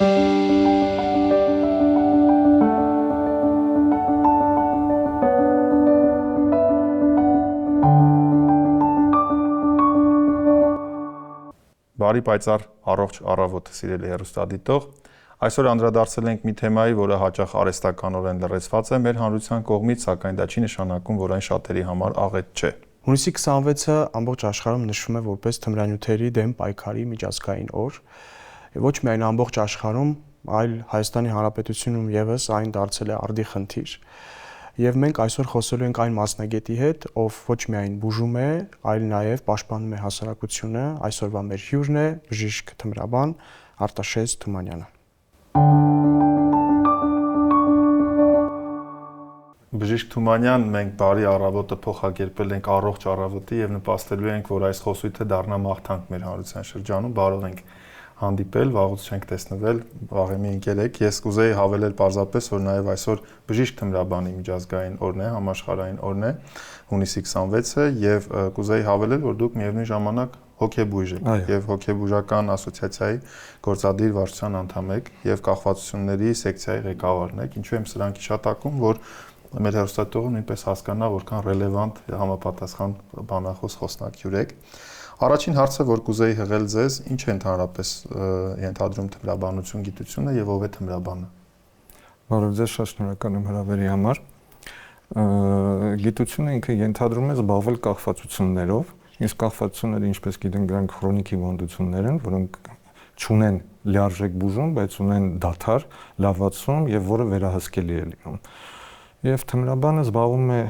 Բարի պայծառ առողջ առավոտ, սիրելի հեռուստադիտող։ Այսօր անդրադարձել ենք մի թեմայի, որը հաճախ արհեստականորեն լրացված է մեր հանրության կողմից, սակայն դա չի նշանակում, որ այն շատերի համար աղետ չէ։ Հունիսի 26-ը ամբողջ աշխարհում նշվում է որպես թմրանյութերի դեմ պայքարի միջազգային օր։ Ոչ միայն ամբողջ աշխարհում, այլ Հայաստանի Հանրապետությունում եւս այն դարձել է արդի խնդիր։ Եվ մենք այսօր խոսելու ենք այն մասնագետի հետ, ով ոչ միայն բուժում է, այլ նաև պաշտպանում է հասարակությունը։ Այսօրվա մեր հյուրն է բժիշկ թմրաբան Արտաշես Թումանյանը։ Բժիշկ Թումանյան, մենք բարի առավոտը փոխակերպել ենք առողջ առավոտի եւ նպաստելու ենք, որ այս խոսույթը դառնա մաղթանք մեր հանրության շրջանում, բարով ենք հանդիպել, վաղուց չենք տեսնվել, վաղեմի ընկել եք։ Ես կուզեի հավելել պարզապես, որ նաև այսօր բժիշկ թմրաբանի միջազգային օրն է, համաշխարհային օրն է, հունիսի 26-ը, եւ կուզեի հավելել, որ դուք միևնույն ժամանակ հոգեբույժ եք եւ հոգեբուժական ասոցիացիայի գործադիր վարչության անդամ եք եւ կախվածությունների սեկցիայի ղեկավարն եք։ Ինչու եմ սրանք հիշատակում, որ մեր հեռուստատողը նույնպես հասկանա, որքան ռելևանտ համապատասխան բանախոս խոսնակյուր եք։ Առաջին հարցը, որ կուզեի հղել ձեզ, ինչ է ընդհանրապես ենթադրում թմրաբանություն գիտությունը եւ ով է թմրաբանը։ Բարև ձեզ, շատ շնորհակալ եմ հրավերի համար։ Գիտությունը ինքը ենթադրում է զբաղվել կախվածություններով, իսկ կախվածությունները, ինչպես գիտենք, դրանք քրոնիկ հիվանդություններ են, որոնք չունեն լիարժեք բուժում, բայց ունեն դադար, լավացում եւ որը վերահսկելի է լինում։ Եվ թմրաբանը զբաղվում է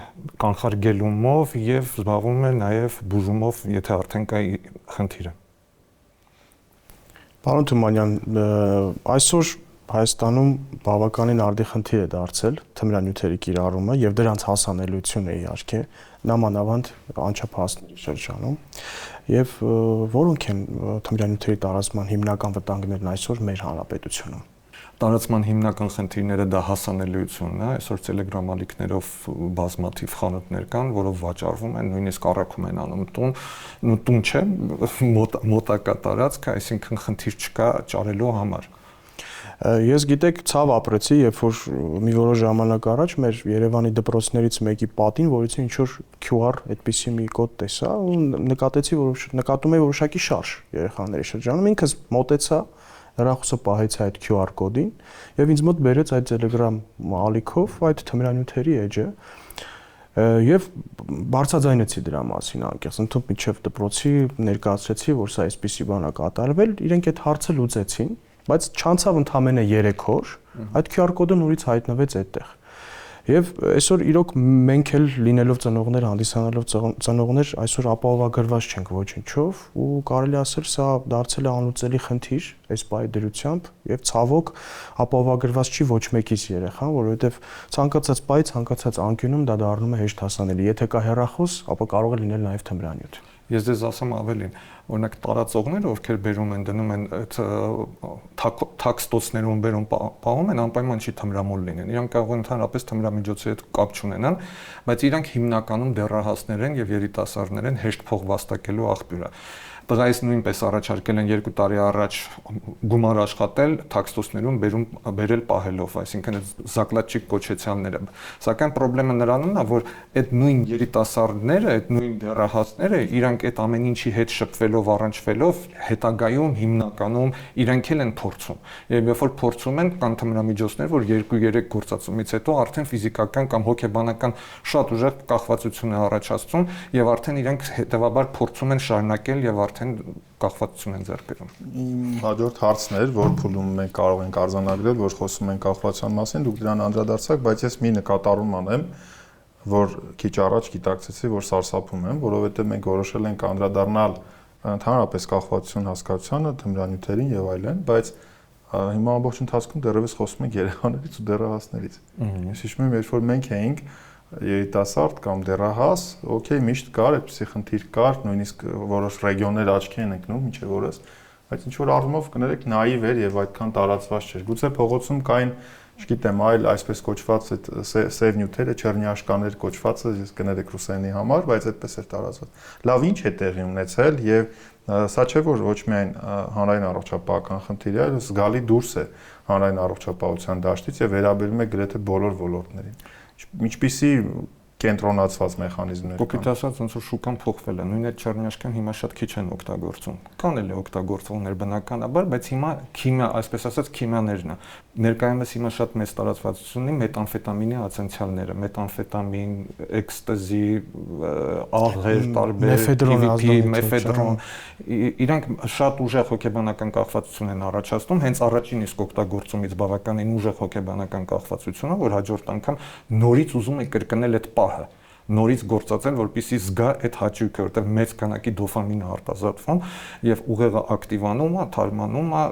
կանխարգելումով եւ զբաղվում է նաեւ բուժումով, եթե արդեն կա խնդիրը։ Պարոն Թումանյան, այսօր Հայաստանում բավականին արդի խնդիր է դարձել թմրանյութերի կիրառումը եւ դրանց հասանելիությունը իհարկե նամանավանդ անչափահասների շրջանում եւ որոնք են թմրանյութերի տարածման հիմնական վտանգներն այսօր մեր հանրապետությունում։ Տարածման հիմնական խնդիրները դա հասանելիությունն է, այսօր Telegram ալիքներով բազմաթիվ խանութներ կան, որով վաճառվում են, նույնիսկ առաքում են անում տուն չէ, մոտակա տարածք, այսինքն խնդիր չկա ճարելու համար։ Ես գիտեք, ցավ ապրեցի, երբ որ մի որոշ ժամանակ առաջ մեր Երևանի դպրոցներից մեկի պատին, որից ինչ որ QR այդպիսի մի կոդ տեսա, ու նկատեցի, որ նկատում էի որոշակի շարժ երեխաների շրջանում, ինքս մոտեցա հեռախոսը պահեց այդ QR կոդին եւ ինձ մոտ բերեց այդ Telegram ալիքով այդ թմրանյութերի էջը եւ բարձրաձայնեցի դրա մասին անկեղծ ընդհանուր միջև դպրոցի ներկայացրեցի, որ սա այսպիսի բան է կատարվել, իրենք այդ հարցը լուծեցին, բայց չանցավ ընդամենը 3 օր, այդ QR կոդը նորից հայտնվեց այդտեղ։ Եվ այսօր իրոք մենք էլ լինելով ծնողներ, հանդիսանալով ծնողներ, այսօր ապահովագրված չենք ոչինչով ու կարելի ասել սա դարձել է անլուծելի խնդիր այս պահի դրությամբ եւ ցավոք ապահովագրված չի ոչ մեկիս երեխան, որովհետեւ ցանկացած պահի, ցանկացած անկյունում դա դառնում է հեշտ հասանելի։ Եթե կա հեռախոս, ապա կարող է լինել նաեւ թմրանյութ։ Ես դες ասեմ ավելին, օրինակ տարածողները, ովքեր բերում են, դնում են այդ թաքստոցներում բերում պահում են, անպայման չի թմրամոլ լինեն։ Իրանք կարող են ընդհանրապես թմրամիջոցի հետ կապ չունենան, բայց իրանք հիմնականում դեռահասներ են եւ երիտասարդներ են, հեշտ փող վաստակելու աղբյուրը։ Տղայիս նույնպես առաջարկել են 2 տարի առաջ գումար աշխատել թաքստոցներում բերել պահելով, այսինքն զակլատչիկ կոչեցյանները։ Սակայն խնդրեմը նրանումն է, որ այդ նույն երիտասարդները, այդ նույն դեռահասները, իրանք այդ ամեն ինչի հետ շփվելով, առնչվելով, հետագայում հիմնականում իրանք էլ են փորձում։ Եվ երբ որ փորձում են, կան թմրամիջոցներ, որ 2-3 գործածումից հետո արդեն ֆիզիկական կամ հոգեբանական շատ ուժեղ կախվածություն է առաջացնում եւ արդեն իրանք հետեւաբար փորձում են շարունակել եւ արդեն կախվածություն են ձեռք բերում։ Իմ հաջորդ հարցն էր, որ փուլում մենք կարող ենք արձանագրել, որ խոսում ենք կախվածության մասին, դուք դրան անդրադարձաք, բայց ես մի նկատառում անեմ, որ քիչ առաջ գիտակցեցի, որ սարսափում եմ, որովհետեւ մենք որոշել ենք անդրադառնալ ընդհանրապես կախվածություն հասկացությանը, թմրանյութերին եւ այլն, բայց հիմա ամբողջ ընթացքում դեռևս խոսում ենք երեխաներից ու դեռահասներից։ Ես հիշում եմ, երբ որ մենք էինք երիտասարդ կամ դեռահաս, օքեյ, միշտ կար, այդպիսի խնդիր կար, նույնիսկ որոշ ռեգիոններ աչքի են ընկնում մինչև օրս, բայց ինչ որ առումով կներեք նաիվ էր եւ այդքան տարածված չէր։ Գուցե փողոցում կային, չգիտեմ, այլ այսպես կոչված այդ սև նյութերը, չեռնիաշկաներ կոչվածը, ես կներեք ռուսերենի համար, բայց այդպես էր տարածված։ Լավ, ինչ է տեղի ունեցել եւ Սա չէ որ ոչ միայն հանրային առողջապահական խնդիր է, այլ զգալի դուրս է հանրային առողջապահության դաշտից եւ վերաբերում է գրեթե բոլոր ոլորտներին։ Ինչպիսի կենտրոնացված մեխանիզմներ կան։ Կոպիտ ասած, ոնց որ շուկան փոխվել է, նույն այդ չարնյաշկան հիմա շատ քիչ են օգտագործում։ Կան էլ օգտագործողներ բնականաբար, բայց հիմա քիմիա, այսպես ասած, քիմիաներն է։ Ներկայումս հիմա շատ մեծ տարածվածություն ունի մետամֆետամինի ասենցիալները, մետամֆետամին, էկստազի, աղեր, տարբեր, մեֆեդրոն, իրանք շատ ուժեղ հոգեբանական կախվածություն են առաջացնում, հենց առաջին իսկ օգտագործումից բավականին ուժեղ հոգեբանական կախվածությունը, որ հաջորդ անգամ նորից ուզում է կրկնել այդ պահը, նորից գործածել, որպեսզի զգա այդ հաճույքը, որտեղ մեծ քանակի դոֆամին է արտազատվում եւ ուղեղը ակտիվանում է, թարմանում է,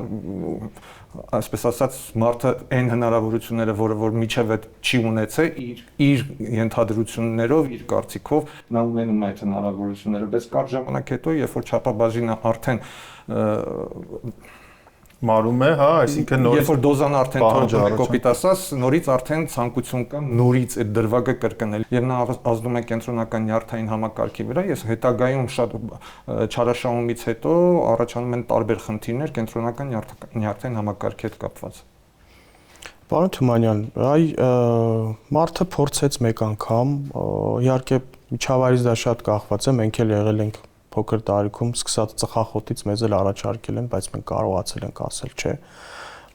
այսպես ասած, մարդը այն հնարավորությունները, որ միջև այդ չի ունեցել, իր ենթադրություններով, իր կարծիքով նա ունենում է այդ հնարավորությունները, բայց կարճ ժամանակ հետո, երբ որ չափաբաժինը արդեն մարում է, հա, այսինքն նորից երբ որ դոզան արդեն թողնում է կոպիտ ասած, նորից արդեն ցանկություն կա նորից այդ դրվագը կրկնել։ Եվ նա ազդում է կենտրոնական նյարդային համակարգի վրա, ես հետագայում շատ չարաշահումից հետո առաջանում են տարբեր խնդիրներ կենտրոնական նյարդային համակարգի հետ կապված։ Պարոն Թումանյան, մարդը փորձեց մեկ անգամ, իհարկե միջավայրից դա շատ կախված է, մենք էլ եղել ենք փոքր տարիքում սկսած ծխախոտից մեզ էլ առաջարկել են, բայց մենք կարողացել ենք ասել չէ։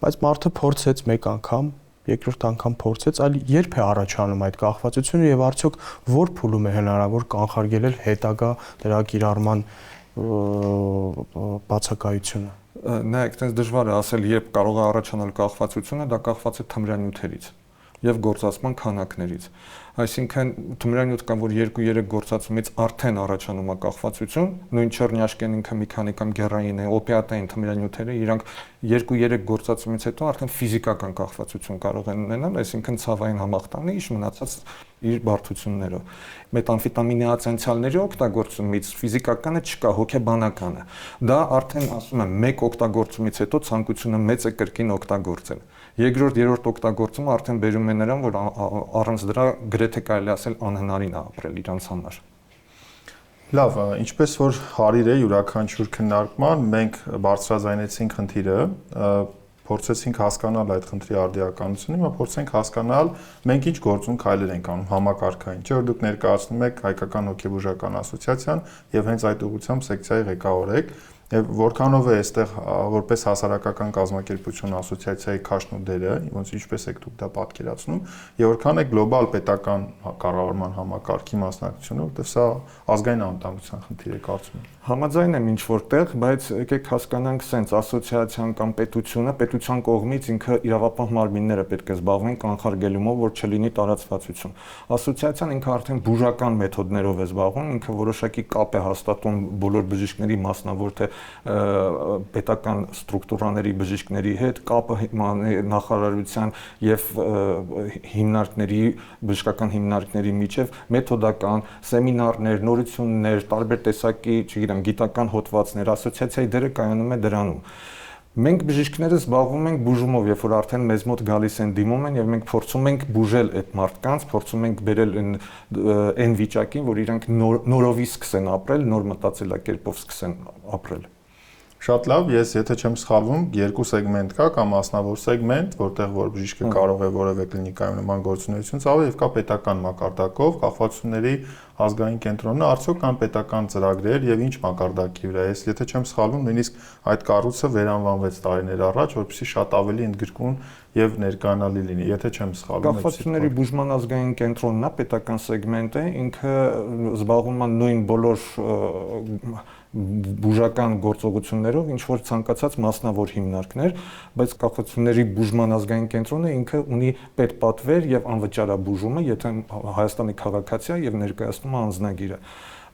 Բայց մարդը փորձեց մեկ անգամ, երկրորդ անգամ փորձեց, այլ երբ է առաջանում այդ կախվածությունը եւ արդյոք որ փուլում է հնարավոր կանխարգելել հետագա դրա կիրառման բացակայությունը։ Նայեք, այդպես դժվար է ասել, երբ կարող է առաջանալ կախվածությունը, դա կախված է թմրանյութերից եւ գործածման քանակներից։ Այսինքն թմրանյութ կան, որ 2-3 գործածումից արդեն առաջանում է կախվածություն, նույն չեռնյաշկեն ինքը մի քանի կամ գերային է, օպիատային թմրանյութերը, իրանք 2-3 գործածումից հետո արդեն ֆիզիկական կախվածություն կարող են ունենալ, այսինքն ցավային համախտանի իշ մնացած իր բարդություններով։ Մետամֆետամինի ասենցիալների օգտագործումից ֆիզիկականը չկա, հոգեբանական է։ Դա արդեն ասում եմ, մեկ օգտագործումից հետո ցանկությունը մեծ է կրկին օգտագործել։ Երկրորդ, երրորդ օգտագործումը արդեն բերում է նրան, որ առանց դրա գրեթե կարելի ասել անհնարին է ապրել իրանց համար։ Լավ, ինչպես որ հարիր է յուրաքանչյուր քննարկման, մենք բարձրաձայնեցինք խնդիրը, փորձեցինք հասկանալ այդ խնդրի արդիականությունը, հիմա փորձենք հասկանալ մենք ինչ գործուն քայլեր ենք անում համակարգային, չէ՞ որ դուք ներկայացնում եք Հայկական հոգեբուժական ասոցիացիան եւ հենց այդ ուղղությամբ սեկցիայի ղեկավար եք։ Եվ որքանով է այստեղ որպես հասարակական կազմակերպություն ասոցիացիայի քաշն ու դերը, ոնց ինչպես եք դուք դա պատկերացնում, եւ որքան է գլոբալ պետական կառավարման համակարգի մասնակցությունը, որտեղ սա ազգային անվտանգության խնդիր է կարծում եմ։ Համաձայն եմ ինչ որտեղ, բայց եկեք հասկանանք սենց ասոցիացիան կամ պետության կողմից ինքը իրավապահ մարմինները պետք է զբաղվեն կանխարգելումով, որ չլինի տարածվածություն։ Ասոցիացիան ինքը արդեն բուժական մեթոդներով է զբաղվում, ինքը որոշակի կապ է հաստատում բոլոր բժիշկների մասնավոր թե պետական ստրուկտուրաների բժիշկների հետ, կապը նախարարության եւ հիմնարկների, բժշկական հիմնարկների միջև մեթոդական սեմինարներ, նորություններ, տարբեր տեսակի, չգիտեմ, գիտական հոդվածներ, ասոցիացիայի դերը կայանում է դրանում։ Մենք բժիշկները զբաղվում ենք բուժումով, երբ որ արդեն մեզ մոտ գալիս են դիմում են եւ մենք փորձում ենք բուժել այդ մարդկանց, փորձում ենք բերել այն վիճակին, որ իրանք նորովի սկսեն ապրել, նոր մտածելակերպով սկսեն ապրել։ Շատ լավ, ես եթե չեմ սխալվում, երկու սեգմենտ կա կամ մասնավոր սեգմենտ, որտեղ որ բժիշկը կարող է որևէ կլինիկայում նման գործունեություն ծավալ եւ կա պետական մակարդակով կախվածությունների ազգային կենտրոնը, արդյոք կան պետական ծրագրեր եւ ինչ մակարդակի վրա։ Ես եթե չեմ սխալվում, նույնիսկ այդ կառույցը վերանվանվեց տարիներ առաջ, որպեսզի շատ ավելի ընդգրկուն եւ ներկանալի լինի, եթե չեմ սխալվում։ Կախվածությունների բուժման ազգային կենտրոնն է, պետական սեգմենտ է, ինքը զբաղվում է նույն բոլոր բուժական գործողություններով, ինչ որ ցանկացած մասնավոր հիմնարկներ, բայց կախվածությունների բուժման ազգային կենտրոնը ինքը ունի պետպատվեր եւ անվճարաբուժումը, եթե Հայաստանի քաղաքացի է եւ ներկայացնում է անձնագիրը։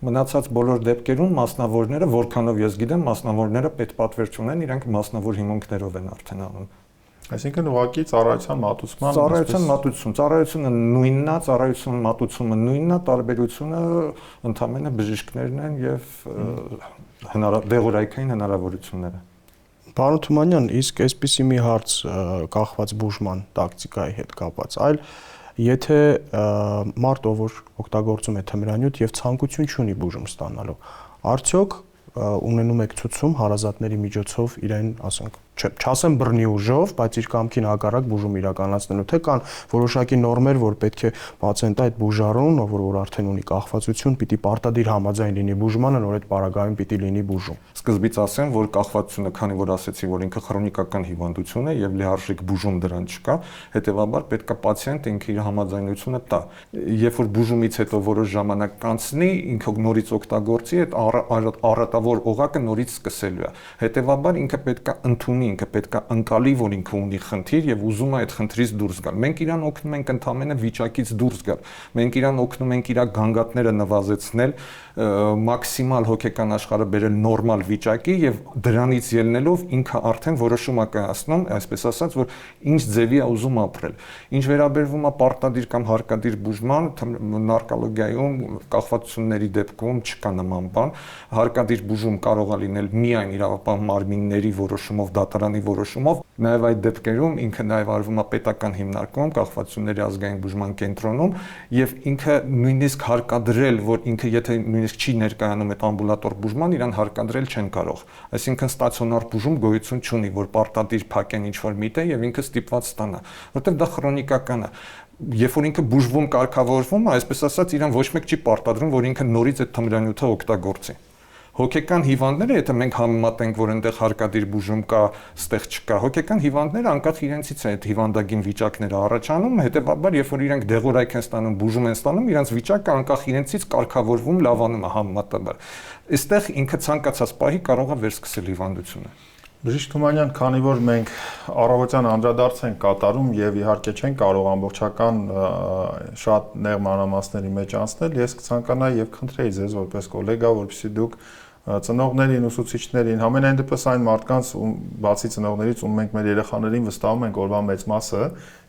Մնացած բոլոր դեպքերում մասնավորները, որքանով ես գիտեմ, մասնավորները պետպատվեր չունեն, իրանք մասնավոր հիմունքներով են արդեն անում։ Այսինքն ուղղակի ծառայության մատուցման ծառայությունը նույնն է, ծառայության մատուցումը նույնն է, տարբերությունը ընդհանրապես բժիշկներն են եւ դեղորայքային հնարավորությունները։ Պարոն Թումանյան, իսկ այսպիսի մի հարց կախված բուժման տակտիկայի հետ կապված, այլ եթե մարդ ով օգտագործում է թմրանյութ եւ ցանկություն չունի բուժում ստանալու, արդյոք ունենում եք ցուցում հարազատների միջոցով իրեն, ասենք, չասեմ բռնի ուժով, բայց իր կամքին հակառակ բուժում իրականացնելու, թե կան որոշակի նորմեր, որ պետք է պացիենտը այդ բուժարուն, որ արդեն ունի կախվածություն, պիտի պարտադիր համաձայն լինի բուժմանը, նոր այդ պարագայում պիտի լինի բուժում։ Սկզբից ասեմ, որ կախվածությունը, քանի որ ասեցի, որ ինքը քրոնիկական հիվանդություն է եւ լիարժեք բուժում դրան չկա, հետեւաբար պետք է պացիենտը ինքը իր համաձայնությունը տա։ Երբ որ բուժումից հետո որոշ ժամանակ կանցնի, ինքը նորից օգտագործի, այդ առատավոր օղակը նորից սկսելու է։ Հետեւաբար ինքը պետք է ընդունի, ինքը պետք է ընկալի, որ ինքը ունի խնդիր եւ ուզում է այդ խնդրից դուրս գալ։ Մենք իրան օգնում ենք ընդամենը վիճակից դուրս գալ։ Մենք իրան օգնում ենք իր գանգատները նվազեցնել, մաքսիմալ հոգեկան աշխարհը բերել նորմալ վիճակի եւ դրանից ելնելով ինքը արդեն որոշում է կայացնում, այսպես ասած, որ ինչ ձևի է ուզում ապրել։ Ինչ վերաբերվում է պարտադիր կամ հարկադիր բուժման, նարկոլոգիայում կախվածությունների դեպքում չկա նման բան։ Հարկադիր բուժում կարող է լինել միայն իրավապահ մարմինների որոշումով, դատարանի որոշումով, նաեւ այդ դեպքերում ինքը նաեւ արվում է պետական հիմնարկում, կախվածությունների ազգային բուժման կենտրոնում եւ ինքը նույնիսկ հարկադրել, որ ինքը եթե նույնիսկ չի ներկայանում այդ ամբուլատոր բուժման, իրան հարկադրել չեն կարող։ Այսինքն ստացիոնար բուժում գոյություն չունի, որ պարտադիր փակեն ինչ-որ միտը եւ ինքը ստիպված ստանա, որտեղ դա քրոնիկական է։ Երբ որ ինքը բուժվում կարգավորվում, այսպես ասած, իրան ոչ մեկ չի պարտադրում, որ ինքը նորից այդ թմրանյութը օգտագործի։ Հոգեկան հիվանդները, եթե մենք համեմատենք, որ այնտեղ հարկադիր բուժում կա, ստեղ չկա, հոգեկան հիվանդները անկախ իրենցից է այդ հիվանդագին վիճակները առաջանում, հետեւաբար երբ որ իրանք դեղորայք են ստանում, բուժում են ստանում, իրանք վիճակը անկախ իրենցից կարգավորվում, լավանում է համեմատաբար։ Այստեղ ինքը ցանկացած պահի կարող է վերսկսել հիվանդությունը։ Բժիշկ Թումանյան, քանի որ մենք առավոտյան անդրադարձ ենք կատարում եւ իհարկե չենք կարող ամբողջական շատ նեղ մանրամասների մեջ անցնել, ես կցանկանայի եւ խնդրեի ձեզ որպես գոլեգա, որպեսզի դուք ծնողներին, ուսուցիչներին, համենայն դեպս այն մարդկանց, բացի ծնողներից, ում մենք մեր երեխաներին վստահում ենք օրվա մեծ մասը,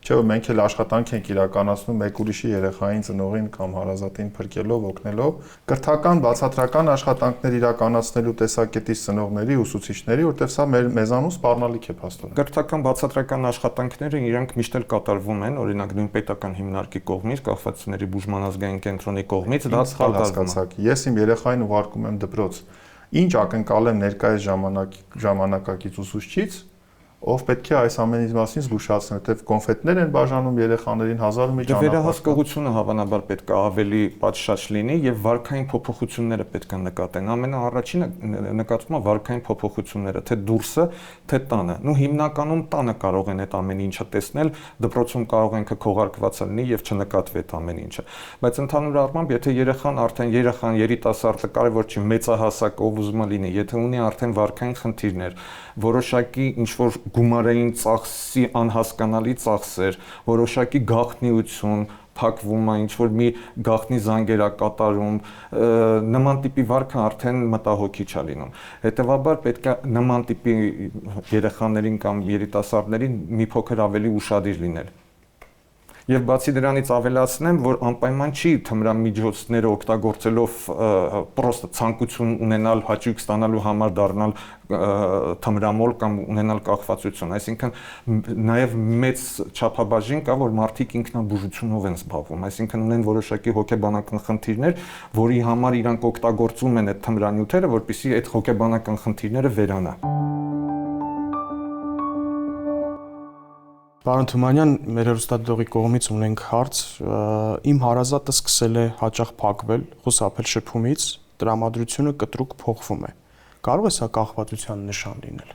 չէ՞ որ մենք էլ աշխատանք ենք իրականացնում մեկ ուրիշի երեխային, ծնողին կամ հարազատին փրկելով, օգնելով, կրթական, բացատրական աշխատանքներ իրականացնելու տեսակետից ծնողների, ուսուցիչների, որտեղ սա մեզանում սպառնալիք է փաստորեն։ Կրթական, բացատրական աշխատանքները իրանք միշտ էլ կատարվում են, օրինակ նույն պետական հիմնարկի կողմից, կախվածությունների բուժման ազգային կենտրոնի կողմից, դա սխալ հասկացաք։ Ես իմ երեխային ուղարկում եմ դպրոց։ Ինչ ակնկալեմ ներկայիս ժամանակակից ուսուցչից, ով պետք է այս ամենի մասին զգուշացնել, որտեղ կոնֆետներ են բաժանում երեխաներին 1000 մի ճանապարհ։ Վերահսկողությունը հավանաբար պետք է ավելի պատշաճ լինի եւ վարքային փոփոխությունները պետք է նկատեն։ Ամենաառաջինը նկատվում է վարքային փոփոխությունները, թե դուրսը, թե տանը։ Նու հիմնականում տանը կարող են այդ ամեն ինչը տեսնել, դպրոցում կարող են քողարկված լինի եւ չնկատվի այդ ամեն ինչը։ Բայց ընդհանուր առմամբ, եթե երեխան երիտասարդը կարևոր չի մեծահասակ ով ուզում է լինի, եթե ունի արդեն վարքային խնդիրներ, որոշակի ինչ որ գումարային ծախսի անհասկանալի ծախսեր, որոշակի գաղտնիություն, փակվում է, ինչ որ մի գաղտնի զանգերա կատարում, նման տիպի վարքը արդեն մտահոգիչ է լինում։ Հետևաբար պետք է նման տիպի երեխաներին կամ երիտասարդներին մի փոքր ավելի ուշադիր լինել։ Եվ բացի դրանից ավելացնեմ, որ անպայման չի թմրամիջոցները օգտագործելով պրոստը ցանկություն ունենալ, հաճույք ստանալու համար դառնալ թմրամոլ կամ ունենալ կախվածություն, այսինքն նաև մեծ չափաբաժին կա, որ մարդիկ ինքնաբուժությունով են զբաղվում, այսինքն ունեն որոշակի հոգեբանական խնդիրներ, որի համար իրանք օգտագործում են այդ թմրանյութերը, որպեսզի այդ հոգեբանական խնդիրները վերանա։ Պարոն Թումանյան, մեր հեռուստադիտողի կողմից ունենք հարց, իմ հարազատը սկսել է հաճախ փակվել, խուսափել շփումից, տրամադրությունը կտրուկ փոխվում է։ Կարող է սա կախվածության նշան լինել։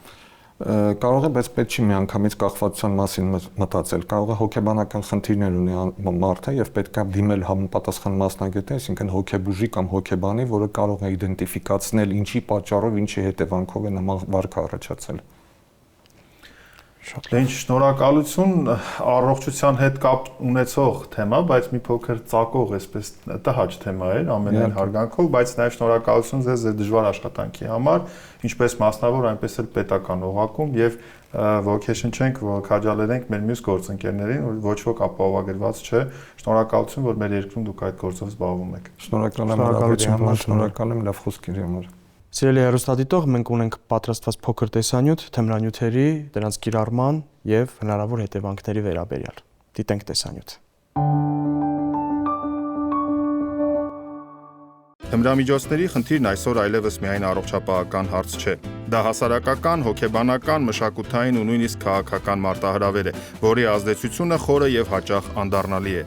Կարող է, բայց պետք չի միանգամից կախվածության մասին մտածել։ Կարող է հոգեբանական խնդիրներ ունի մարդը եւ պետք է դիմել համապատասխան մասնագետի, այսինքն հոգեբուժի կամ հոգեբանի, որը կարող է իդենտիֆիկացնել ինչի պատճառով, ինչի հետևանքով է նման վարքը առաջացել։ Շատ լավ, շնորհակալություն, առողջության հետ կապ ունեցող թեմա, բայց մի փոքր ծակող, այսպես տհաճ թեմա էր, ամենայն հարգանքով, բայց նաև շնորհակալություն ձեզ ձեր դժվար աշխատանքի համար, ինչպես մասնավոր, այնպես էլ պետական օղակում եւ ոգեշնչենք, որ քաջալերենք մեր մյուս գործընկերներին, որ ոչ ոք ապահովագրված չէ։ Շնորհակալություն, որ մեր երկրում դուք այդ գործով զբաղվում եք։ Շնորհակալ եմ լավ խոսքերի համար։ Սիրելի հեռուստադիտող, մենք ունենք պատրաստված փոքր տեսանյութ թմրանյութերի, դրանց կիրառման եւ հնարավոր հետևանքների վերաբերյալ։ Դիտենք տեսանյութ։ Թմրամիջոցների խնդիրն այսօր այլևս միայն առողջապահական հարց չէ։ Դա հասարակական, հոգեբանական, մշակութային ու նույնիսկ քաղաքական մարտահրավեր է, որի ազդեցությունը խորը եւ հաճախ անդառնալի է։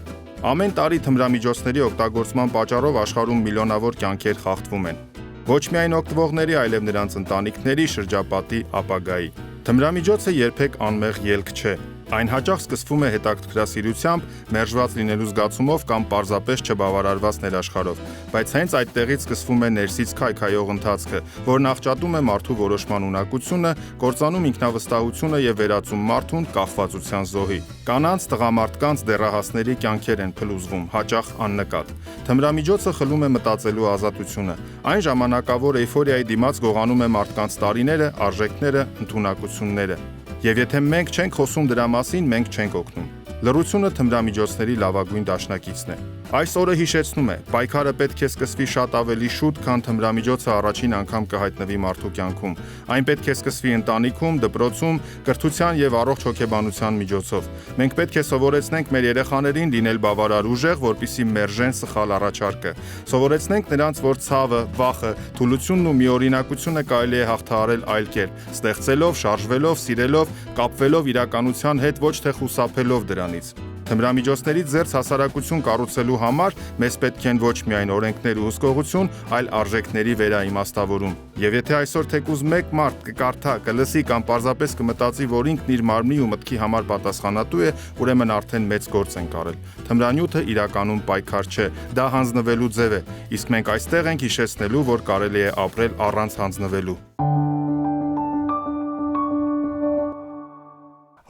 Ամեն տարի թմրամիջոցների օգտագործման պատճառով աշխարհում միլիոնավոր կյանքեր խախտվում են։ Ոչ միայն օգտվողների, այլև նրանց ընտանիքների, շրջապատի, ապագայի։ Թմրամիջոցը երբեք անմեղ ելք չէ։ Այն հաճախ սկսվում է հետաքրքրասիրությամբ, մերժված լինելու զգացումով կամ պարզապես չբավարարված ներաշխարհով, բայց հենց այդտեղից սկսվում է ներսից քայքայող ընթացքը, որն աղճատում է մարդու որոշման ունակությունը, կործանում ինքնավստահությունը եւ վերածում մարդուն կախվածության զոհի։ Կանանց, տղամարդկանց, դեռահասների կյանքեր են փլուզվում, հաճախ աննկատ։ Թմրամիջոցը խլում է մտածելու ազատությունը։ Այն ժամանակավոր էյֆորիայի դիմաց գողանում է մարդկանց տարիները, արժեքները, ընդունակությունները։ Եվ եթե մենք չենք խոսում դրա մասին, մենք չենք օգնում։ Լռությունը թմրամիջոցների լավագույն դաշնակիցն է։ Այս օրը հիշեցնում է, պայքարը պետք է սկսվի շատ ավելի շուտ, քան թմրամիջոցը առաջին անգամ կհայտնվի մարդու կյանքում։ Այն պետք է սկսվի ընտանիքում, դպրոցում, կրթության եւ առողջ հոգեբանության միջոցով։ Մենք պետք է սովորեցնենք մեր երեխաներին լինել բավարար ուժեղ, որպեսզի մերժեն սխալ առաջարկը։ Սովորեցնենք նրանց, որ ցավը, վախը, թուլությունն ու միօրինակությունը կարելի է հաղթահարել այլ կերպ, ստեղծելով, շարժվելով, սիրելով, կապվելով իրականության հետ, ոչ թե խուսափելով դրանից։ Թմրամիջոցներից զերծ հասարակություն կառուցելու համար մեզ պետք են ոչ միայն օրենքներ ու հսկողություն, այլ արժեքների վերաիմաստավորում։ Եվ եթե այսօր թեկուզ մեկ մարդ կկարդա, կլսի կամ պարզապես կմտածի, որ ինքն իր մարմնի ու մտքի համար պատասխանատու է, ուրեմն արդեն մեծ գործ ենք արել։ Թմրանյութը իրականում պայքար չէ, դա հանձնվելու ձև է, իսկ մենք այստեղ ենք հիշեցնելու, որ կարելի է ապրել առանց հանձնվելու։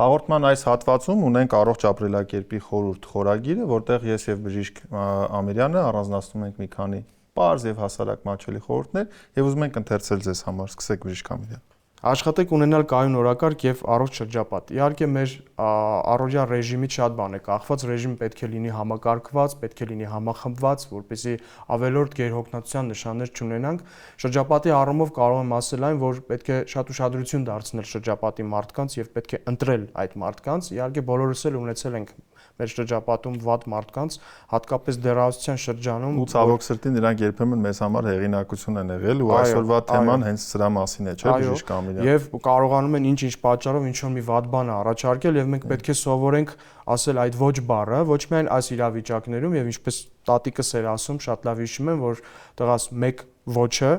Հաղորդման այս հատվածում ունենք առողջ ապրելակերպի խորհուրդ խորագիրը, որտեղ ես եւ բժիշկ Ամիրյանը առանձնացնում ենք մի քանի պարզ եւ հասարակ մատչելի խորհուրդներ եւ ուզում ենք ընթերցել ձեզ համար։ Սկսեք բժիշկ Ամիրյան։ Աշխատեք ունենալ կայուն օրակարգ եւ առողջ շրջապատ։ Իհարկե մեր առօրյա ռեժիմից շատ բան է կախված, ռեժիմը պետք է լինի համակարգված, պետք է լինի համախմբված, որպեսզի ավելորդ գերհոգնածության նշաններ չունենանք։ Շրջապատի առումով կարող եմ ասել այն, որ պետք է շատ ուշադրություն դարձնել շրջապատի մարդկանց եւ պետք է ընտրել այդ մարդկանց։ Իհարկե բոլորս էլ ունեցել ենք մեր շրջապատում վատ մարդկանց, հատկապես դեռահասության շրջանում։ Ու ցավոք սրտի նրանք երբեմն մեզ համար հեղինակություն են եղել ու այսօրվա թեման հենց սրա մասին է, չէ՞ բժիշկ Ամիրյան։ Եվ կարողանում են ինչ-ինչ պատճառով ինչ-որ մի վատ բան առաջարկել եւ մենք պետք է սովորենք ասել այդ ոչ բառը, ոչ միայն այս իրավիճակներում եւ ինչպես տատիկս էր ասում, շատ լավ հիշում եմ, որ տղաս մեկ ոչը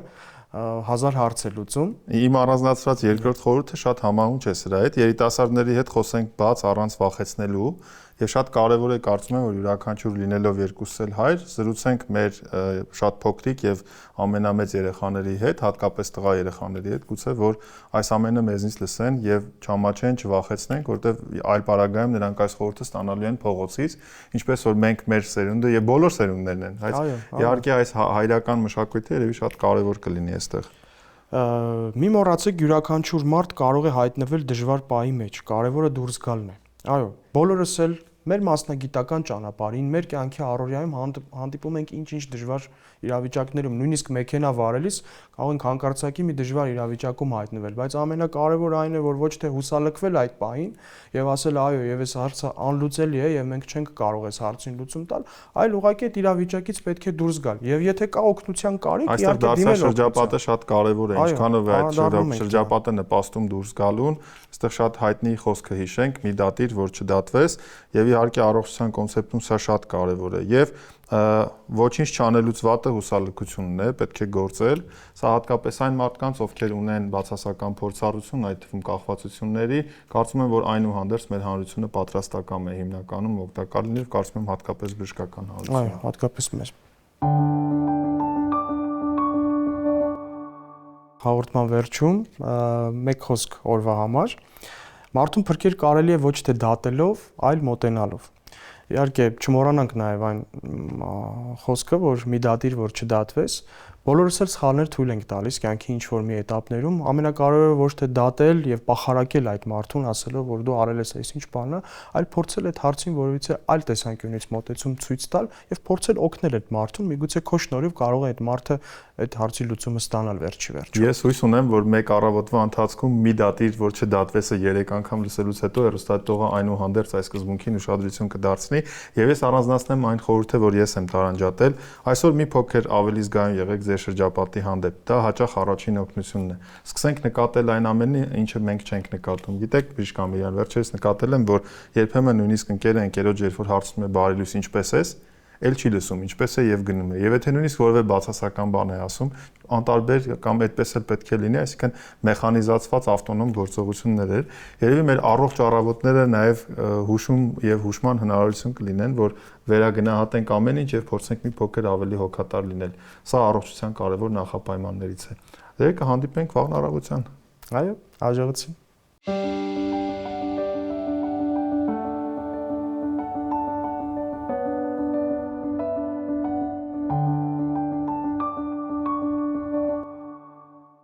1000 հարց է լուծում։ Իմ առանձնացրած երկրորդ խորհուրդը շատ համահունչ է սրա հետ։ Երիտասարդների հետ խոսենք բաց առանց վախեցնելու եւ շատ կարեւոր է կարծում եմ, որ յուրաքանչյուր լինելով երկուսս էլ հայր, զրուցենք մեր շատ փոքրիկ եւ ամենամեծ երեխաների հետ, հատկապես տղա երեխաների հետ, գուցե որ այս ամենը մեզնից լսեն եւ չամաչեն, չվախեցնենք, որտեւ այլ պարագայում նրանք այս խորհուրդը ստանալու են փողոցից, ինչպես որ մենք մեր սերունդը եւ բոլոր սերունդներն են, բայց իհարկե այս հայրական մշակույթը երևի շատ կարեւոր կլինի այստեղ։ Մի մոռացեք, յուրաքանչյուր մարդ կարող է հայտնվել դժվար պահի մեջ, կարևորը դուրս գալն է։ Այո, բոլորս էլ մեր մասնագիտական ճանապարհին, մեր կյանքի առօրյայում հանդիպում ենք ինչ-ինչ դժվար իրավիճակներում, նույնիսկ մեքենա վարելիս կարող ենք հանկարծակի մի դժվար իրավիճակում հայտնվել, բայց ամենակարևորը այն է, որ ոչ թե հուսալքվել այդ պահին եւ ասել այո, եւ այս հարցը անլուծելի է եւ մենք չենք կարող այս հարցին լուծում տալ, այլ ուղղակի այդ իրավիճակից պետք է դուրս գալ։ Եվ եթե կա օգնության կարիք, իհարկե դիմել շրջապատը շատ կարևոր է, ինչքանով է այդ շրջապատը նպաստում դուրս գալուն, այստեղ շատ հայտնի խոսքը հիշենք՝ մի դատիր, որ չդատվես, եւ իհարկե առողջության կոնցեպտում սա շատ կարևոր է եւ ոչինչ չանելուց վատը հուսալքությունն է, պետք է գործել։ Սա հատկապես այն մարդկանց, ովքեր ունեն բացասական փորձառություն, այդ թվում կախվածությունների, կարծում եմ, որ այնուհանդերձ մեր հանրությունը պատրաստական է հիմնականում օգտակար լինել, կարծում եմ հատկապես բժշկական հանրությունը։ Այո, հատկապես մեր։ Հաղորդման վերջում մեկ խոսք օրվա համար։ Մարդուն փրկել կարելի է ոչ թե դատելով, այլ մոտենալով։ Իհարկե, չմոռանանք նաև այն խոսքը, որ մի դատիր, որ չդատվես, բոլորս էլ սխալներ թույլ ենք տալիս կյանքի ինչ-որ մի էտապներում, ամենակարևորը ոչ թե դատել եւ պախարակել այդ մարդուն, ասելով, որ դու արել ես այս ինչ բանը, այլ փորձել այդ հարցին որևիցե այլ տեսանկյունից մոտեցում ցույց տալ եւ փորձել օգնել այդ մարդուն, միգուցե քո շնորհիվ կարող է այդ մարդը այդ հարցի լուծումը ստանալ վերջի վերջո։ Ես հույս ունեմ, որ մեկ առավոտվա ընթացքում մի դատիր, որ չդատվեսը 3 անգամ լսելուց հետո հեռուստադիտողը այնուհանդերձ այս սկզբունքին ուշադրություն կդարձնի, եւ ես առանձնացնեմ այն խորհուրդը, որ ես եմ տարանջատել, այսօր մի փոքր ավելի զգայուն եղեք ձեր շրջապատի հանդեպ։ Դա հաճախ առաջին օգնությունն է։ Սկսենք նկատել այն ամենը, ինչը մենք չենք նկատում։ Գիտեք, Բժշկամիրյան, վերջերս նկատել եմ, որ երբեմն նույնիսկ ընկերը ընկերոջ երբ որ հարցնում է բարի լույս ինչպես ես, էլ չի լսում, ինչպես է եւ գնում է։ Եվ եթե նույնիսկ որևէ բացասական բան է ասում, անտարբեր կամ այդպես էլ պետք է լինի, այսինքն մեխանիզացված ավտոնոմ գործողություններ էր։ Երևի մեր առողջ առավոտները նաեւ հուշում եւ հուշման հնարավորություն կլինեն, որ վերագնահատենք ամեն ինչ եւ փորձենք մի փոքր ավելի հոգատար լինել։ Սա առողջության կարևոր նախապայմաններից է։ Դե կհանդիպենք վաղն առավոտյան։ Այո, հաջողություն։